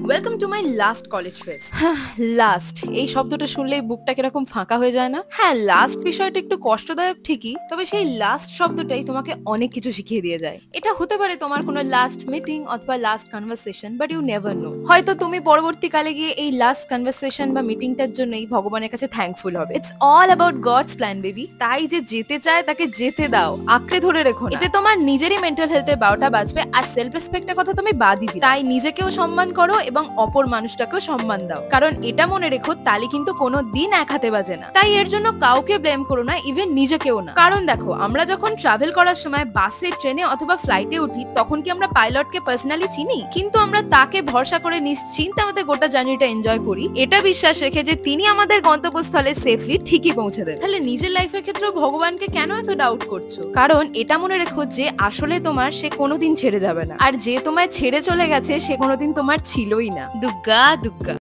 Welcome to my last college phase. Last এই শব্দটা শুনলেই বুকটা কিরকম ফাঁকা হয়ে যায় না? হ্যাঁ, লাস্ট বিষয়টা একটু কষ্টদায়ক ঠিকই, তবে সেই লাস্ট শব্দটাই তোমাকে অনেক কিছু শিখিয়ে দিয়ে যায়। এটা হতে পারে তোমার কোনো লাস্ট মিটিং অথবা last conversation, but you never know, হয়তো তুমি পরবর্তীকালে গিয়ে এই লাস্ট কনভারসেশন বা মিটিংটার জন্যই ভগবানের কাছে থ্যাঙ্কফুল হবে। It's all about God's plan baby. তাই যে যেতে চায় তাকে যেতে দাও, আঁকড়ে ধরে রেখো না। এতে তোমার নিজেরই মেন্টাল হেলথে 12টা বাজবে, আর সেলফ রেসপেক্টের কথা তুমি বাদই দিও। তাই নিজেকেও সম্মান করো এবং অপর মানুষটাকেও সম্মান দাও, কারণ এটা মনে রেখো, তালি কিন্তু কোনো দিন এক হাতে বাজে না। তাই এর জন্য কাউকে ব্লেম করো না, ইভেন নিজেকেও না। কারণ দেখো, আমরা যখন ট্রাভেল করার সময় বাসে, ট্রেনে অথবা ফ্লাইটে উঠি, তখন কি আমরা পাইলটকে পার্সোনালি চিনি? কিন্তু আমরা তাকে ভরসা করে নিশ্চিন্তে আমাদের গোটা জার্নিটা এনজয় করি, এটা বিশ্বাস রেখে যে তিনি আমাদের গন্তব্যস্থলে সেফলি ঠিকই পৌঁছে দেন। তাহলে নিজের লাইফের ক্ষেত্রেও ভগবানকে কেন এত ডাউট করছো? কারণ এটা মনে রেখো যে আসলে তোমার সে কোনোদিন ছেড়ে যাবে না, আর যে তোমায় ছেড়ে চলে গেছে সে কোনোদিন তোমার ছিলই না। দুগ্গা দুগ্গা।